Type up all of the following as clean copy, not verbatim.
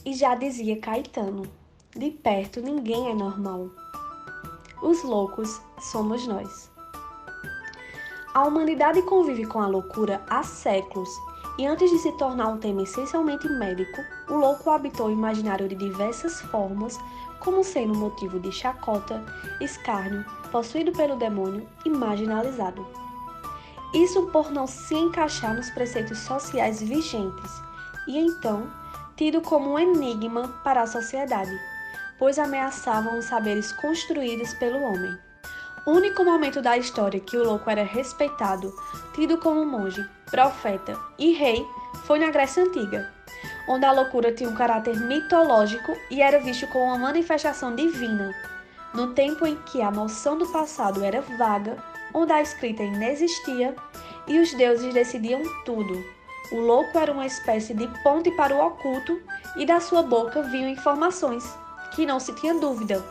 E já dizia Caetano, de perto ninguém é normal. Os loucos somos nós. A humanidade convive com a loucura há séculos, e antes de se tornar um tema essencialmente médico, o louco habitou o imaginário de diversas formas, como sendo motivo de chacota, escárnio, possuído pelo demônio e marginalizado. Isso por não se encaixar nos preceitos sociais vigentes, e então tido como um enigma para a sociedade, pois ameaçavam os saberes construídos pelo homem. O único momento da história que o louco era respeitado, tido como monge, profeta e rei, foi na Grécia Antiga, onde a loucura tinha um caráter mitológico e era visto como uma manifestação divina, no tempo em que a noção do passado era vaga, onde a escrita inexistia e os deuses decidiam tudo. O louco era uma espécie de ponte para o oculto e da sua boca vinham informações, que não se tinha dúvida.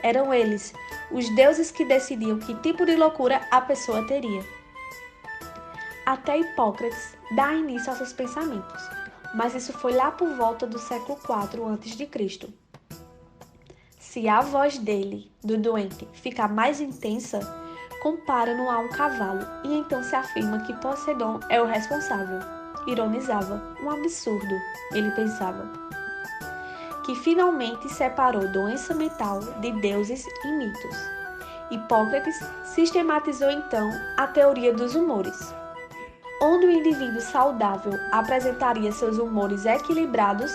Eram eles, os deuses que decidiam que tipo de loucura a pessoa teria. Até Hipócrates dá início aos seus pensamentos, mas isso foi lá por volta do século IV a.C. Se a voz dele, do doente, ficar mais intensa, compara-no a um cavalo e então se afirma que Poseidon é o responsável. Ironizava, um absurdo, ele pensava. Que finalmente separou doença mental de deuses e mitos. Hipócrates sistematizou então a teoria dos humores, onde o indivíduo saudável apresentaria seus humores equilibrados,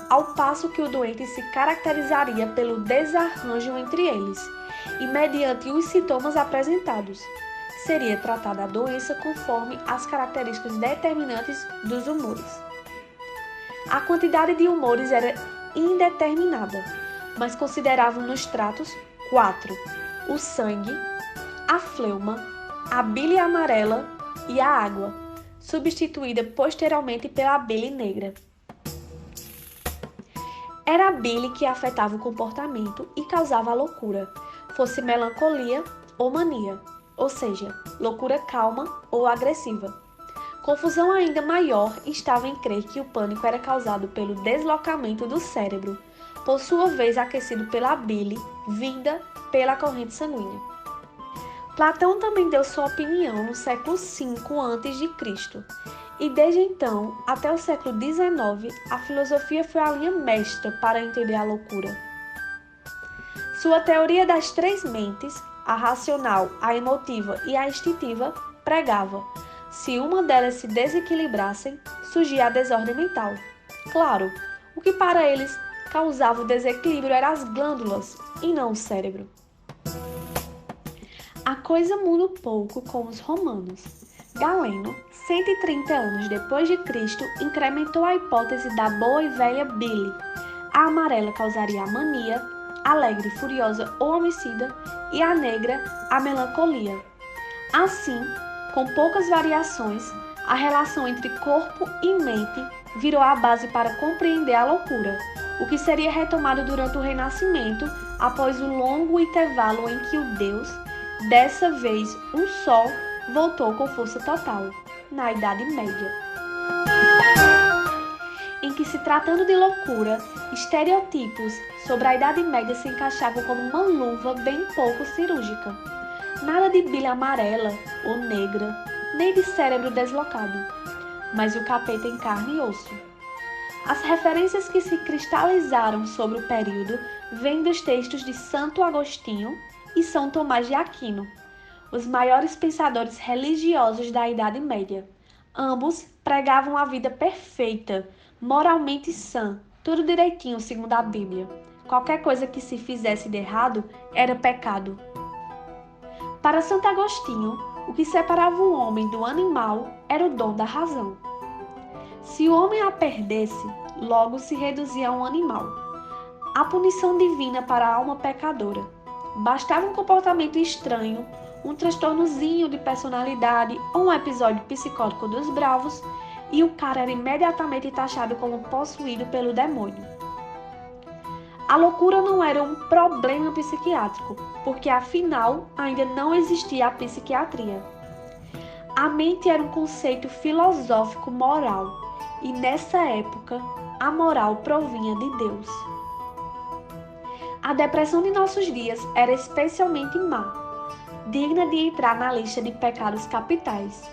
ao passo que o doente se caracterizaria pelo desarranjo entre eles, e mediante os sintomas apresentados, seria tratada a doença conforme as características determinantes dos humores. A quantidade de humores era indeterminada, mas consideravam nos tratos 4: o sangue, a fleuma, a bile amarela e a água, substituída posteriormente pela bile negra. Era a bile que afetava o comportamento e causava a loucura, fosse melancolia ou mania, ou seja, loucura calma ou agressiva. Confusão ainda maior estava em crer que o pânico era causado pelo deslocamento do cérebro, por sua vez aquecido pela bile, vinda pela corrente sanguínea. Platão também deu sua opinião no século V a.C., e desde então, até o século XIX, a filosofia foi a linha mestra para entender a loucura. Sua teoria das três mentes, a racional, a emotiva e a instintiva, pregava: se uma delas se desequilibrassem, surgia a desordem mental. Claro, o que para eles causava o desequilíbrio eram as glândulas e não o cérebro. A coisa muda um pouco com os romanos. Galeno, 130 anos depois de Cristo, incrementou a hipótese da boa e velha bile. A amarela causaria a mania, alegre, furiosa ou homicida, e a negra, a melancolia. Assim, com poucas variações, a relação entre corpo e mente virou a base para compreender a loucura, o que seria retomado durante o Renascimento, após o longo intervalo em que o Deus, dessa vez um sol, voltou com força total, na Idade Média. Em que, se tratando de loucura, estereotipos sobre a Idade Média se encaixavam como uma luva bem pouco cirúrgica. Nada de bile amarela ou negra, nem de cérebro deslocado, mas o capeta em carne e osso. As referências que se cristalizaram sobre o período vêm dos textos de Santo Agostinho e São Tomás de Aquino, os maiores pensadores religiosos da Idade Média. Ambos pregavam a vida perfeita, moralmente sã, tudo direitinho segundo a Bíblia. Qualquer coisa que se fizesse de errado era pecado. Para Santo Agostinho, o que separava o homem do animal era o dom da razão. Se o homem a perdesse, logo se reduzia a um animal. A punição divina para a alma pecadora. Bastava um comportamento estranho, um transtornozinho de personalidade ou um episódio psicótico dos bravos e o cara era imediatamente taxado como possuído pelo demônio. A loucura não era um problema psiquiátrico, porque afinal ainda não existia a psiquiatria. A mente era um conceito filosófico moral e nessa época a moral provinha de Deus. A depressão de nossos dias era especialmente má, digna de entrar na lista de pecados capitais,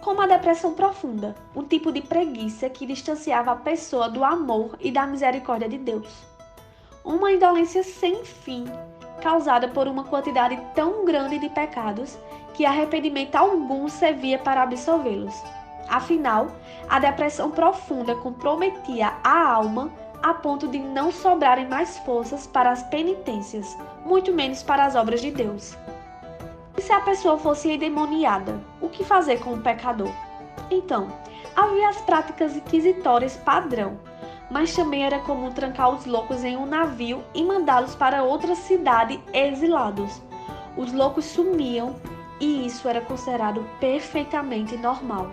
como a depressão profunda, um tipo de preguiça que distanciava a pessoa do amor e da misericórdia de Deus. Uma indolência sem fim, causada por uma quantidade tão grande de pecados que arrependimento algum servia para absolvê-los. Afinal, a depressão profunda comprometia a alma a ponto de não sobrarem mais forças para as penitências, muito menos para as obras de Deus. E se a pessoa fosse endemoniada, o que fazer com o pecador? Então, havia as práticas inquisitórias padrão, mas também era comum trancar os loucos em um navio e mandá-los para outra cidade exilados. Os loucos sumiam e isso era considerado perfeitamente normal.